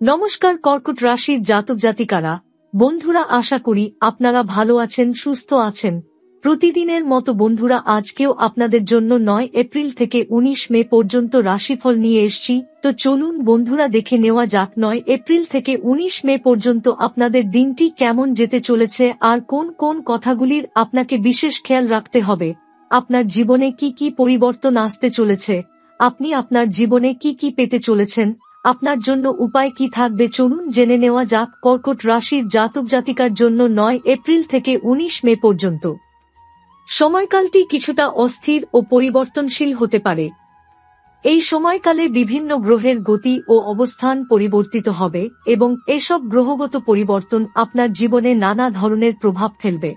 নমস্কার কর্কট রাশির জাতক জাতিকারা, বন্ধুরা, আশা করি আপনারা ভালো আছেন, সুস্থ আছেন। প্রতিদিনের মতো বন্ধুরা, আজকেও আপনাদের জন্য 9 এপ্রিল থেকে 19 মে পর্যন্ত রাশিফল নিয়ে এসেছি। তো চলুন বন্ধুরা, দেখে নেওয়া যাক 9 এপ্রিল থেকে 19 মে পর্যন্ত আপনাদের দিনটি কেমন যেতে চলেছে আর কোন কোন কথাগুলির আপনাকে বিশেষ খেয়াল রাখতে হবে। আপনার জীবনে কি কি পরিবর্তন আসতে চলেছে, আপনি আপনার জীবনে কি কি পেতে চলেছেন, আপনার জন্য উপায় কি থাকবে, চলুন জেনে নেওয়া যাক কর্কট রাশির জাতক জাতিকার জন্য 9 এপ্রিল থেকে 19 মে পর্যন্ত। সময়কালটি কিছুটা অস্থির ও পরিবর্তনশীল হতে পারে। এই সময়কালে বিভিন্ন গ্রহের গতি ও অবস্থান পরিবর্তিত হবে এবং এসব গ্রহগত পরিবর্তন আপনার জীবনে নানা ধরনের প্রভাব ফেলবে।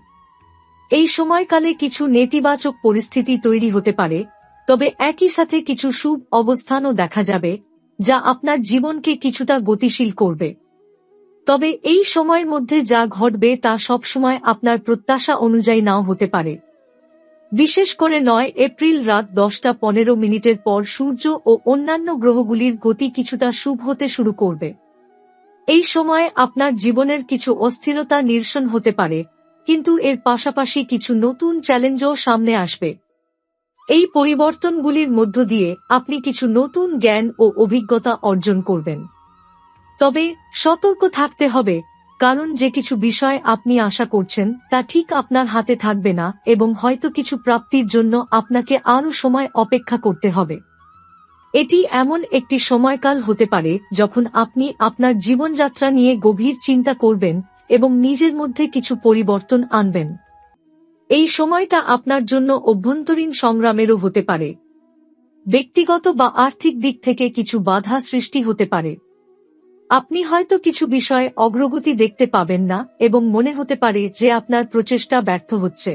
এই সময়কালে কিছু নেতিবাচক পরিস্থিতি তৈরি হতে পারে, তবে একই সাথে কিছু শুভ অবস্থানও দেখা যাবে যা আপনার জীবনকে কিছুটা গতিশীল করবে। তবে এই সময়ের মধ্যে যা ঘটবে তা সবসময় আপনার প্রত্যাশা অনুযায়ী নাও হতে পারে। বিশেষ করে 9 এপ্রিল রাত 10:15 পর সূর্য ও অন্যান্য গ্রহগুলির গতি কিছুটা শুভ হতে শুরু করবে। এই সময়ে আপনার জীবনের কিছু অস্থিরতা নিরসন হতে পারে, কিন্তু এর পাশাপাশি কিছু নতুন চ্যালেঞ্জও সামনে আসবে। এই পরিবর্তনগুলির মধ্য দিয়ে আপনি কিছু নতুন জ্ঞান ও অভিজ্ঞতা অর্জন করবেন। তবে সতর্ক থাকতে হবে, কারণ যে কিছু বিষয় আপনি আশা করছেন তা ঠিক আপনার হাতে থাকবে না এবং হয়তো কিছু প্রাপ্তির জন্য আপনাকে আরও সময় অপেক্ষা করতে হবে। এটি এমন একটি সময়কাল হতে পারে যখন আপনি আপনার জীবনযাত্রা নিয়ে গভীর চিন্তা করবেন এবং নিজের মধ্যে কিছু পরিবর্তন আনবেন। এই সময়টা আপনার জন্য অভ্যন্তরীণ সংগ্রামেরও হতে পারে। ব্যক্তিগত বা আর্থিক দিক থেকে কিছু বাধা সৃষ্টি হতে পারে। আপনি হয়তো কিছু বিষয়ে অগ্রগতি দেখতে পাবেন না এবং মনে হতে পারে যে আপনার প্রচেষ্টা ব্যর্থ হচ্ছে।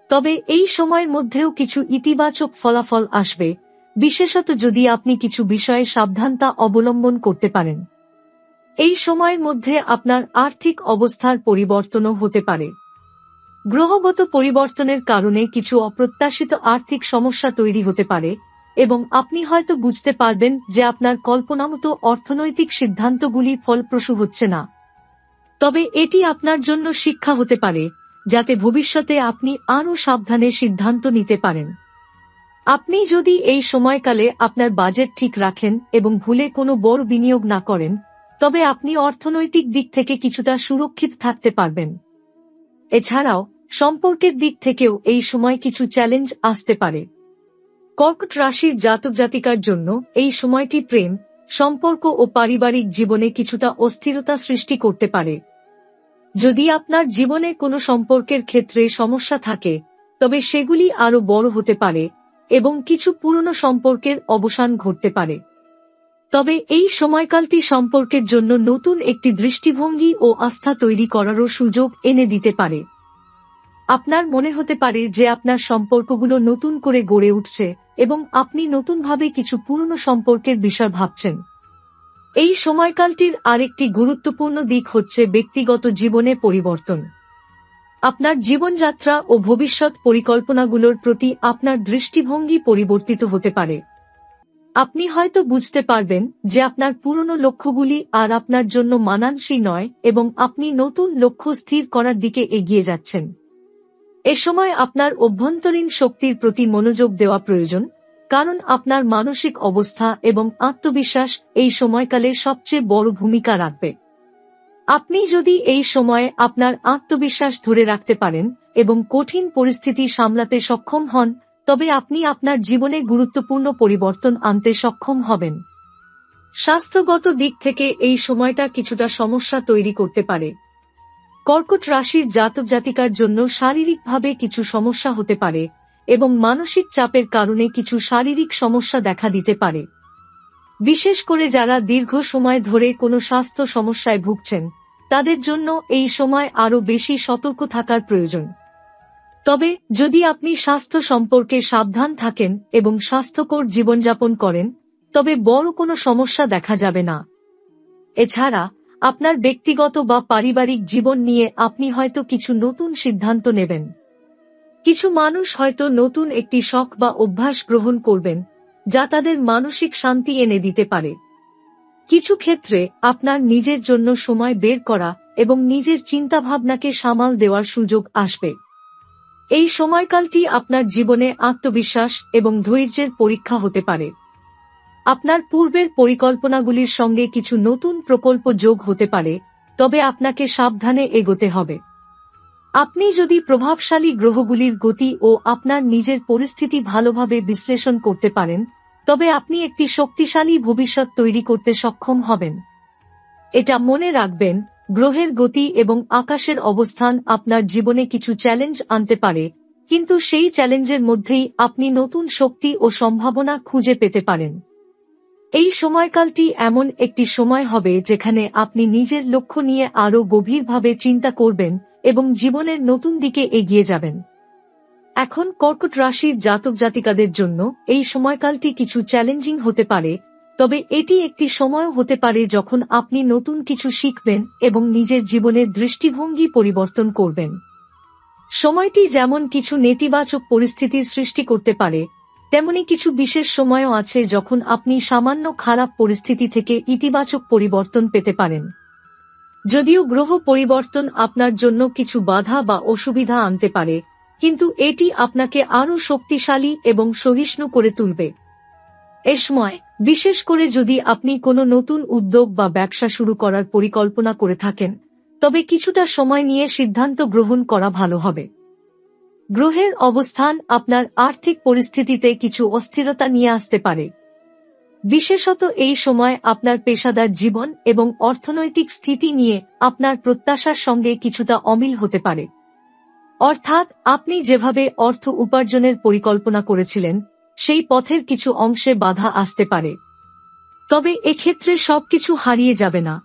তবে এই সময়ের মধ্যেও কিছু ইতিবাচক ফলাফল আসবে, বিশেষত যদি আপনি কিছু বিষয়ে সাবধানতা অবলম্বন করতে পারেন। এই সময়ের মধ্যে আপনার আর্থিক অবস্থার পরিবর্তনও হতে পারে। গ্রহগত পরিবর্তনের কারণে কিছু অপ্রত্যাশিত আর্থিক সমস্যা তৈরি হতে পারে এবং আপনি হয়তো বুঝতে পারবেন যে আপনার কল্পনামতো অর্থনৈতিক সিদ্ধান্তগুলি ফলপ্রসূ হচ্ছে না। তবে এটি আপনার জন্য শিক্ষা হতে পারে, যাতে ভবিষ্যতে আপনি আরও সাবধানে সিদ্ধান্ত নিতে পারেন। আপনি যদি এই সময়কালে আপনার বাজেট ঠিক রাখেন এবং ভুলে কোনো বড় বিনিয়োগ না করেন, তবে আপনি অর্থনৈতিক দিক থেকে কিছুটা সুরক্ষিত থাকতে পারবেন। এছাড়াও সম্পর্কের দিক থেকেও এই সময় কিছু চ্যালেঞ্জ আসতে পারে। কর্কট রাশির জাতক জাতিকার জন্য এই সময়টি প্রেম, সম্পর্ক ও পারিবারিক জীবনে কিছুটা অস্থিরতা সৃষ্টি করতে পারে। যদি আপনার জীবনে কোনো সম্পর্কের ক্ষেত্রে সমস্যা থাকে, তবে সেগুলি আরও বড় হতে পারে এবং কিছু পুরনো সম্পর্কের অবসান ঘটতে পারে। তবে এই সময়কালটি সম্পর্কের জন্য নতুন একটি দৃষ্টিভঙ্গি ও আস্থা তৈরি করারও সুযোগ এনে দিতে পারে। আপনার মনে হতে পারে যে আপনার সম্পর্কগুলো নতুন করে গড়ে উঠছে এবং আপনি নতুনভাবে কিছু পুরনো সম্পর্কের বিষয় ভাবছেন। এই সময়কালটির আরেকটি গুরুত্বপূর্ণ দিক হচ্ছে ব্যক্তিগত জীবনে পরিবর্তন। আপনার জীবনযাত্রা ও ভবিষ্যৎ পরিকল্পনাগুলোর প্রতি আপনার দৃষ্টিভঙ্গি পরিবর্তিত হতে পারে। আপনি হয়তো বুঝতে পারবেন যে আপনার পুরনো লক্ষ্যগুলি আর আপনার জন্য মানানসই নয় এবং আপনি নতুন লক্ষ্য স্থির করার দিকে এগিয়ে যাচ্ছেন। এ সময় আপনার অভ্যন্তরীণ শক্তির প্রতি মনোযোগ দেওয়া প্রয়োজন, কারণ আপনার মানসিক অবস্থা এবং আত্মবিশ্বাস এই সময়কালে সবচেয়ে বড় ভূমিকা রাখবে। আপনি যদি এই সময়ে আপনার আত্মবিশ্বাস ধরে রাখতে পারেন এবং কঠিন পরিস্থিতি সামলাতে সক্ষম হন, তবে আপনি আপনার জীবনে গুরুত্বপূর্ণ পরিবর্তন আনতে সক্ষম হবেন। স্বাস্থ্যগত দিক থেকে এই সময়টা কিছুটা সমস্যা তৈরি করতে পারে। কর্কট রাশির জাতক জাতিকার জন্য শারীরিকভাবে কিছু সমস্যা হতে পারে এবং মানসিক চাপের কারণে কিছু শারীরিক সমস্যা দেখা দিতে পারে। বিশেষ করে যারা দীর্ঘ সময় ধরে কোনো স্বাস্থ্য সমস্যায় ভুগছেন, তাদের জন্য এই সময় আরও বেশি সতর্ক থাকার প্রয়োজন। তবে যদি আপনি স্বাস্থ্য সম্পর্কে সাবধান থাকেন এবং স্বাস্থ্যকর জীবনযাপন করেন, তবে বড় কোনো সমস্যা দেখা যাবে না। এছাড়া আপনার ব্যক্তিগত বা পারিবারিক জীবন নিয়ে আপনি হয়তো কিছু নতুন সিদ্ধান্ত নেবেন। কিছু মানুষ হয়তো নতুন একটি শখ বা অভ্যাস গ্রহণ করবেন, যা তাদের মানসিক শান্তি এনে দিতে পারে। কিছু ক্ষেত্রে আপনার নিজের জন্য সময় বের করা এবং নিজের চিন্তাভাবনাকে সামাল দেওয়ার সুযোগ আসবে। এই সময়কালটি আপনার জীবনে আত্মবিশ্বাস এবং ধৈর্যের পরীক্ষা হতে পারে। আপনার পূর্বের পরিকল্পনাগুলির সঙ্গে কিছু নতুন প্রকল্প যোগ হতে পারে, তবে আপনাকে সাবধানে এগোতে হবে। আপনি যদি প্রভাবশালী গ্রহগুলির গতি ও আপনার নিজের পরিস্থিতি ভালোভাবে বিশ্লেষণ করতে পারেন, তবে আপনি একটি শক্তিশালী ভবিষ্যৎ তৈরি করতে সক্ষম হবেন। এটা মনে রাখবেন, গ্রহের গতি এবং আকাশের অবস্থান আপনার জীবনে কিছু চ্যালেঞ্জ আনতে পারে, কিন্তু সেই চ্যালেঞ্জের মধ্যেই আপনি নতুন শক্তি ও সম্ভাবনা খুঁজে পেতে পারেন। এই সময়কালটি এমন একটি সময় হবে যেখানে আপনি নিজের লক্ষ্য নিয়ে আরও গভীরভাবে চিন্তা করবেন এবং জীবনের নতুন দিকে এগিয়ে যাবেন। এখন কর্কট রাশির জাতক জাতিকাদের জন্য এই সময়কালটি কিছু চ্যালেঞ্জিং হতে পারে, তবে এটি একটি সময় হতে পারে যখন আপনি নতুন কিছু শিখবেন এবং নিজের জীবনের দৃষ্টিভঙ্গি পরিবর্তন করবেন। সময়টি যেমন কিছু নেতিবাচক পরিস্থিতির সৃষ্টি করতে পারে, তেমনি কিছু বিশেষ সময়ও আছে যখন আপনি সামান্য খারাপ পরিস্থিতি থেকে ইতিবাচক পরিবর্তন পেতে পারেন। যদিও গ্রহ পরিবর্তন আপনার জন্য কিছু বাধা বা অসুবিধা আনতে পারে, কিন্তু এটি আপনাকে আরও শক্তিশালী এবং সহিষ্ণু করে তুলবে। এ সময়, বিশেষ করে যদি আপনি কোনো নতুন উদ্যোগ বা ব্যবসা শুরু করার পরিকল্পনা করে থাকেন, তবে কিছুটা সময় নিয়ে সিদ্ধান্ত গ্রহণ করা ভালো হবে। গ্রহের অবস্থান আপনার আর্থিক পরিস্থিতিতে কিছু অস্থিরতা নিয়ে আসতে পারে। বিশেষত এই সময় আপনার পেশাদার জীবন এবং অর্থনৈতিক স্থিতি নিয়ে আপনার প্রত্যাশার সঙ্গে কিছুটা অমিল হতে পারে। অর্থাৎ আপনি যেভাবে অর্থ উপার্জনের পরিকল্পনা করেছিলেন, সেই পথের কিছু অংশে বাধা আসতে পারে। তবে এক্ষেত্রে সবকিছু হারিয়ে যাবে না।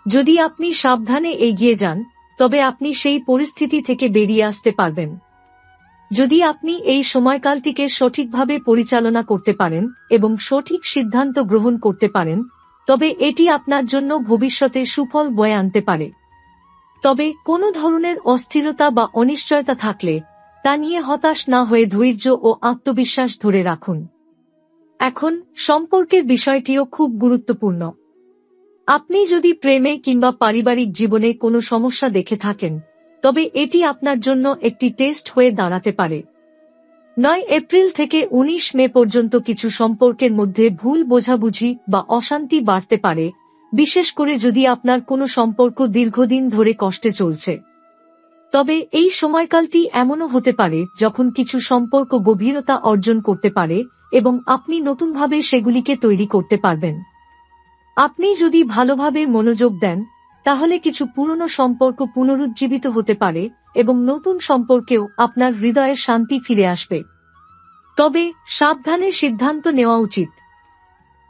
যদি আপনি সাবধানে এগিয়ে যান, তবে আপনি সেই পরিস্থিতি থেকে বেরিয়ে আসতে পারবেন। যদি আপনি এই সময়কালটিকে সঠিকভাবে পরিচালনা করতে পারেন এবং সঠিক সিদ্ধান্ত গ্রহণ করতে পারেন, তবে এটি আপনার জন্য ভবিষ্যতে সুফল বয়ে আনতে পারে। তবে কোনো ধরনের অস্থিরতা বা অনিশ্চয়তা থাকলে তা নিয়ে হতাশ না হয়ে ধৈর্য ও আত্মবিশ্বাস ধরে রাখুন। এখন সম্পর্কের বিষয়টিও খুব গুরুত্বপূর্ণ। আপনি যদি প্রেমে কিংবা পারিবারিক জীবনে কোনো সমস্যা দেখে থাকেন, তবে এটি আপনার জন্য একটি টেস্ট হয়ে দাঁড়াতে পারে। 9 এপ্রিল থেকে 19 মে পর্যন্ত কিছু সম্পর্কের মধ্যে ভুল বোঝাবুঝি বা অশান্তি বাড়তে পারে, বিশেষ করে যদি আপনার কোনো সম্পর্ক দীর্ঘদিন ধরে কষ্টে চলছে। তবে এই সময়কালটি এমনও হতে পারে যখন কিছু সম্পর্ক গভীরতা অর্জন করতে পারে এবং আপনি নতুনভাবে সেগুলিকে তৈরি করতে পারবেন। আপনি যদি ভালোভাবে মনোযোগ দেন, তাহলে কিছু পুরনো সম্পর্ক পুনরুজ্জীবিত হতে পারে এবং নতুন সম্পর্কেও আপনার হৃদয়ের শান্তি ফিরে আসবে। তবে সাবধানে সিদ্ধান্ত নেওয়া উচিত।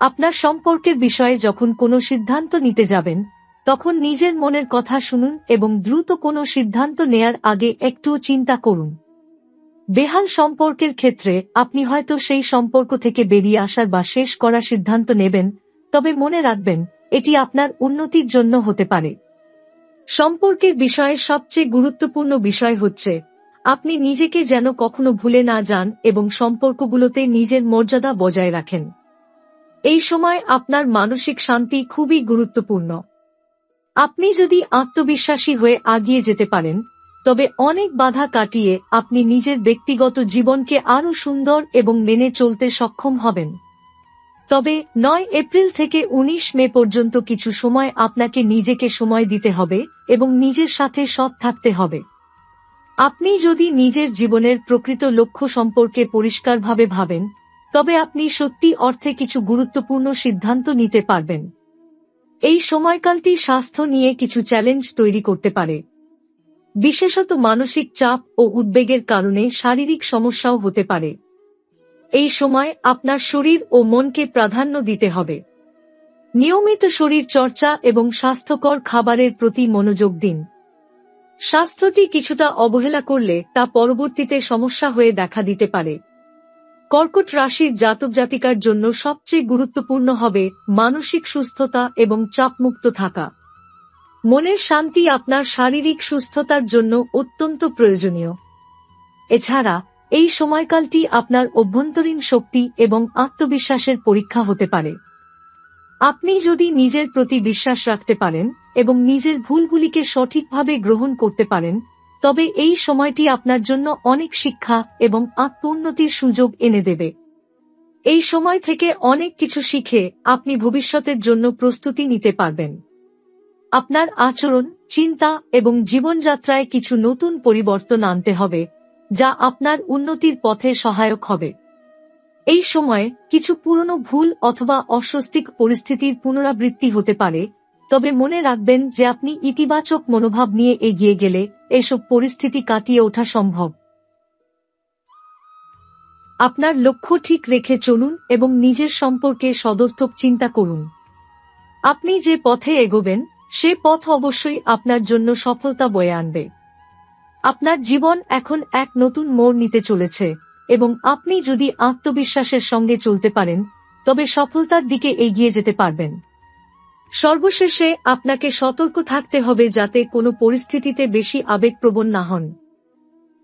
আপনার সম্পর্কের বিষয়ে যখন কোনো সিদ্ধান্ত নিতে যাবেন, তখন নিজের মনের কথা শুনুন এবং দ্রুত কোনো সিদ্ধান্ত নেয়ার আগে একটুও চিন্তা করুন। বেহাল সম্পর্কের ক্ষেত্রে আপনি হয়তো সেই সম্পর্ক থেকে বেরিয়ে আসার বা শেষ করার সিদ্ধান্ত নেবেন, তবে মনে রাখবেন, এটি আপনার উন্নতির জন্য হতে পারে। সম্পর্কের বিষয়ে সবচেয়ে গুরুত্বপূর্ণ বিষয় হচ্ছে আপনি নিজেকে যেন কখনো ভুলে না যান এবং সম্পর্কগুলোতে নিজের মর্যাদা বজায় রাখেন। এই সময় আপনার মানসিক শান্তি খুবই গুরুত্বপূর্ণ। আপনি যদি আত্মবিশ্বাসী হয়ে এগিয়ে যেতে পারেন, তবে অনেক বাধা কাটিয়ে আপনি নিজের ব্যক্তিগত জীবনকে আরও সুন্দর এবং মেনে চলতে সক্ষম হবেন। তবে 9 এপ্রিল থেকে 19 মে পর্যন্ত কিছু সময় আপনাকে নিজেকে সময় দিতে হবে এবং নিজের সাথে সৎ থাকতে হবে। আপনি যদি নিজের জীবনের প্রকৃত লক্ষ্য সম্পর্কে পরিষ্কারভাবে ভাবেন, তবে আপনি সত্যি অর্থে কিছু গুরুত্বপূর্ণ সিদ্ধান্ত নিতে পারবেন। এই সময়কালটি স্বাস্থ্য নিয়ে কিছু চ্যালেঞ্জ তৈরি করতে পারে। বিশেষত মানসিক চাপ ও উদ্বেগের কারণে শারীরিক সমস্যাও হতে পারে। এই সময় আপনার শরীর ও মনকে প্রাধান্য দিতে হবে। নিয়মিত শরীর চর্চা এবং স্বাস্থ্যকর খাবারের প্রতি মনোযোগ দিন। স্বাস্থ্যটি কিছুটা অবহেলা করলে তা পরবর্তীতে সমস্যা হয়ে দেখা দিতে পারে। কর্কট রাশির জাতক জাতিকার জন্য সবচেয়ে গুরুত্বপূর্ণ হবে মানসিক সুস্থতা এবং চাপমুক্ত থাকা। মনের শান্তি আপনার শারীরিক সুস্থতার জন্য অত্যন্ত প্রয়োজনীয়। এছাড়া এই সময়কালটি আপনার অভ্যন্তরীণ শক্তি এবং আত্মবিশ্বাসের পরীক্ষা হতে পারে। আপনি যদি নিজের প্রতি বিশ্বাস রাখতে পারেন এবং নিজের ভুলগুলিকে সঠিকভাবে গ্রহণ করতে পারেন, তবে এই সময়টি আপনার জন্য অনেক শিক্ষা এবং আত্মোন্নতির সুযোগ এনে দেবে। এই সময় থেকে অনেক কিছু শিখে আপনি ভবিষ্যতের জন্য প্রস্তুতি নিতে পারবেন। আপনার আচরণ, চিন্তা এবং জীবনযাত্রায় কিছু নতুন পরিবর্তন আনতে হবে, যা আপনার উন্নতির পথে সহায়ক হবে। এই সময়ে কিছু পুরনো ভুল অথবা অস্বস্তিক পরিস্থিতির পুনরাবৃত্তি হতে পারে, তবে মনে রাখবেন যে আপনি ইতিবাচক মনোভাব নিয়ে এগিয়ে গেলে এসব পরিস্থিতি কাটিয়ে ওঠা সম্ভব। আপনার লক্ষ্য ঠিক রেখে চলুন এবং নিজের সম্পর্কে সদর্থক চিন্তা করুন। আপনি যে পথে এগোবেন সে পথ অবশ্যই আপনার জন্য সফলতা বয়ে আনবে। আপনার জীবন এখন এক নতুন মোড় নিতে চলেছে এবং আপনি যদি আত্মবিশ্বাসের সঙ্গে চলতে পারেন তবে সফলতার দিকে এগিয়ে যেতে পারবেন। সর্বশেষে আপনাকে সতর্ক থাকতে হবে যাতে কোনো পরিস্থিতিতে বেশি আবেগপ্রবণ না হন।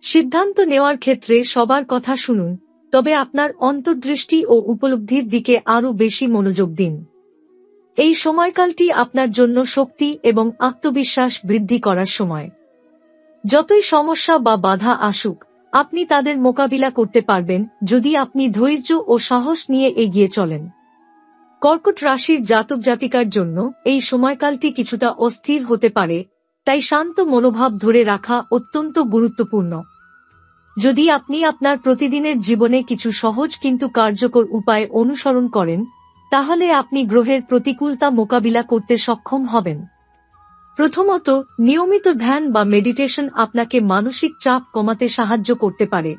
সিদ্ধান্ত নেওয়ার ক্ষেত্রে সবার কথা শুনুন, তবে আপনার অন্তর্দৃষ্টি ও উপলব্ধির দিকে আরও বেশি মনোযোগ দিন। এই সময়কালটি আপনার জন্য শক্তি এবং আত্মবিশ্বাস বৃদ্ধি করার সময়। যতই সমস্যা বা বাধা আসুক, আপনি তাদের মোকাবিলা করতে পারবেন যদি আপনি ধৈর্য ও সাহস নিয়ে এগিয়ে চলেন। কর্কট রাশির জাতক জাতিকার জন্য এই সময়কালটি কিছুটা অস্থির হতে পারে, তাই শান্ত মনোভাব ধরে রাখা অত্যন্ত গুরুত্বপূর্ণ। যদি আপনি আপনার প্রতিদিনের জীবনে কিছু সহজ কিন্তু কার্যকর উপায় অনুসরণ করেন, তাহলে আপনি গ্রহের প্রতিকূলতা মোকাবিলা করতে সক্ষম হবেন। প্রথমত, নিয়মিত ধ্যান বা মেডিটেশন আপনাকে মানসিক চাপ কমাতে সাহায্য করতে পারে।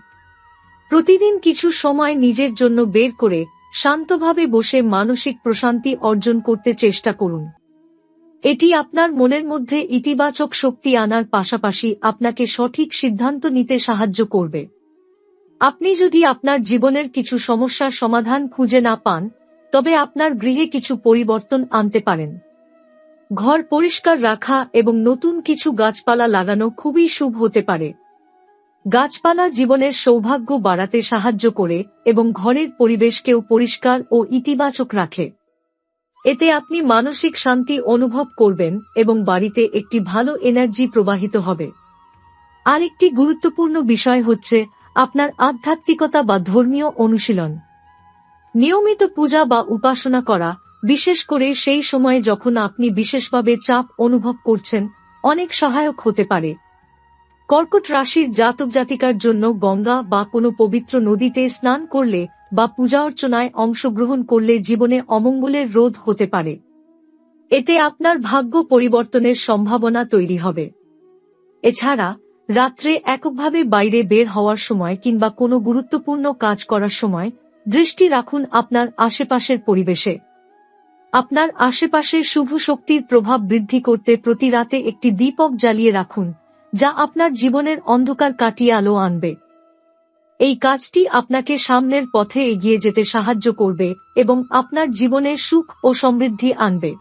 প্রতিদিন কিছু সময় নিজের জন্য বের করে শান্তভাবে বসে মানসিক প্রশান্তি অর্জন করতে চেষ্টা করুন। এটি আপনার মনের মধ্যে ইতিবাচক শক্তি আনার পাশাপাশি আপনাকে সঠিক সিদ্ধান্ত নিতে সাহায্য করবে। আপনি যদি আপনার জীবনের কিছু সমস্যার সমাধান খুঁজে না পান, তবে আপনার গৃহে কিছু পরিবর্তন আনতে পারেন। ঘর পরিষ্কার রাখা এবং নতুন কিছু গাছপালা লাগানো খুবই শুভ হতে পারে। গাছপালা জীবনের সৌভাগ্য বাড়াতে সাহায্য করে এবং ঘরের পরিবেশকেও পরিষ্কার ও ইতিবাচক রাখে। এতে আপনি মানসিক শান্তি অনুভব করবেন এবং বাড়িতে একটি ভালো এনার্জি প্রবাহিত হবে। আরেকটি গুরুত্বপূর্ণ বিষয় হচ্ছে আপনার আধ্যাত্মিকতা বা ধর্মীয় অনুশীলন। নিয়মিত পূজা বা উপাসনা করা, বিশেষ করে সেই সময়ে যখন আপনি বিশেষভাবে চাপ অনুভব করছেন, অনেক সহায়ক হতে পারে। কর্কট রাশির জাতক জাতিকার জন্য গঙ্গা বা কোনো পবিত্র নদীতে স্নান করলে বা পূজা অর্চনায় অংশগ্রহণ করলে জীবনে অমঙ্গলের রোধ হতে পারে। এতে আপনার ভাগ্য পরিবর্তনের সম্ভাবনা তৈরি হবে। এছাড়া রাত্রে এককভাবে বাইরে বের হওয়ার সময় কিংবা কোনো গুরুত্বপূর্ণ কাজ করার সময় দৃষ্টি রাখুন আপনার আশেপাশের পরিবেশে। আপনার আশেপাশের শুভ শক্তির প্রভাব বৃদ্ধি করতে প্রতি রাতে একটি দীপক জ্বালিয়ে রাখুন, যা আপনার জীবনের অন্ধকার কাটিয়ে আলো আনবে। এই কাজটি আপনাকে সামনের পথে এগিয়ে যেতে সাহায্য করবে এবং আপনার জীবনে সুখ ও সমৃদ্ধি আনবে।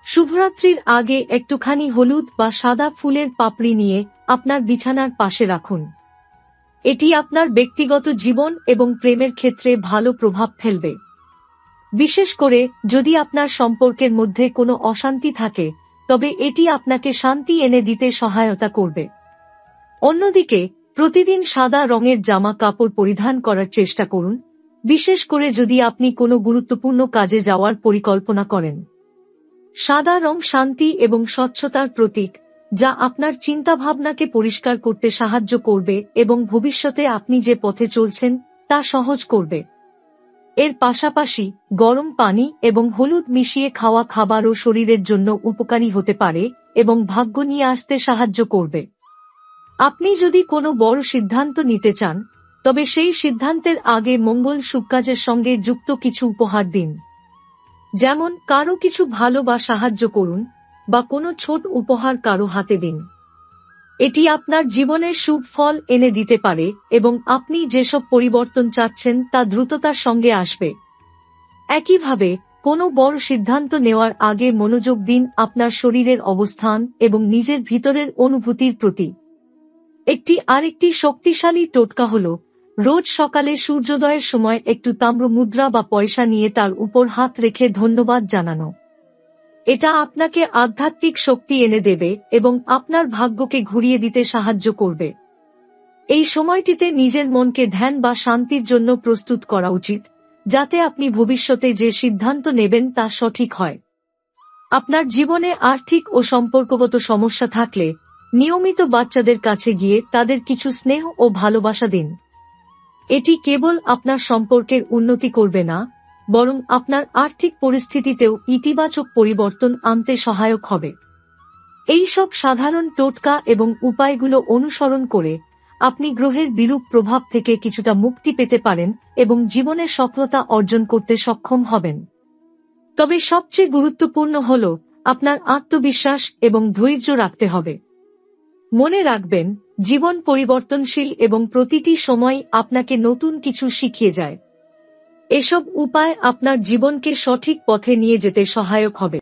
শুভরাত্রির আগে একটুখানি হলুদ বা সাদা ফুলের পাপড়ি নিয়ে আপনার বিছানার পাশে রাখুন। এটি আপনার ব্যক্তিগত জীবন এবং প্রেমের ক্ষেত্রে ভালো প্রভাব ফেলবে। বিশেষ করে যদি আপনার সম্পর্কের মধ্যে কোনো অশান্তি থাকে, তবে এটি আপনাকে শান্তি এনে দিতে সহায়তা করবে। অন্যদিকে প্রতিদিন সাদা রঙের জামা কাপড় পরিধান করার চেষ্টা করুন, বিশেষ করে যদি আপনি কোনো গুরুত্বপূর্ণ কাজে যাওয়ার পরিকল্পনা করেন। সাদা রং শান্তি এবং স্বচ্ছতার প্রতীক, যা আপনার চিন্তাভাবনাকে পরিষ্কার করতে সাহায্য করবে এবং ভবিষ্যতে আপনি যে পথে চলছেন তা সহজ করবে। এর পাশাপাশি গরম পানি এবং হলুদ মিশিয়ে খাওয়া খাবারও শরীরের জন্য উপকারী হতে পারে এবং ভাগ্য নিয়ে আসতে সাহায্য করবে। আপনি যদি কোনো বড় সিদ্ধান্ত নিতে চান, তবে সেই সিদ্ধান্তের আগে মঙ্গল শুভ কাজের সঙ্গে যুক্ত কিছু উপহার দিন। যেমন কারো কিছু ভালো বা সাহায্য করুন বা কোনো ছোট উপহার কারো হাতে দিন। এটি আপনার জীবনে শুভ ফল এনে দিতে পারে এবং আপনি যেসব পরিবর্তন চাচ্ছেন তা দ্রুততার সঙ্গে আসবে। একইভাবে কোনো বড় সিদ্ধান্ত নেওয়ার আগে মনোযোগ দিন আপনার শরীরের অবস্থান এবং নিজের ভিতরের অনুভূতির প্রতি। আরেকটি শক্তিশালী টোটকা হল রোজ সকালে সূর্যোদয়ের সময় একটু তাম্র মুদ্রা বা পয়সা নিয়ে তার উপর হাত রেখে ধন্যবাদ জানানো। এটা আপনাকে আধ্যাত্মিক শক্তি এনে দেবে এবং আপনার ভাগ্যকে ঘুরিয়ে দিতে সাহায্য করবে। এই সময়টিতে নিজের মনকে ধ্যান বা শান্তির জন্য প্রস্তুত করা উচিত, যাতে আপনি ভবিষ্যতে যে সিদ্ধান্ত নেবেন তা সঠিক হয়। আপনার জীবনে আর্থিক ও সম্পর্কগত সমস্যা থাকলে নিয়মিত বাচ্চাদের কাছে গিয়ে তাদের কিছু স্নেহ ও ভালোবাসা দিন। এটি কেবল আপনার সম্পর্কের উন্নতি করবে না, বরং আপনার আর্থিক পরিস্থিতিতেও ইতিবাচক পরিবর্তন আনতে সহায়ক হবে। এই সব সাধারণ টোটকা এবং উপায়গুলো অনুসরণ করে আপনি গ্রহের বিরূপ প্রভাব থেকে কিছুটা মুক্তি পেতে পারেন এবং জীবনে সফলতা অর্জন করতে সক্ষম হবেন। তবে সবচেয়ে গুরুত্বপূর্ণ হল আপনার আত্মবিশ্বাস এবং ধৈর্য রাখতে হবে। মনে রাখবেন, জীবন পরিবর্তনশীল এবং প্রতিটি সময় আপনাকে নতুন কিছু শিখিয়ে যায়। এসব উপায় আপনার জীবনকে সঠিক পথে নিয়ে যেতে সহায়ক হবে।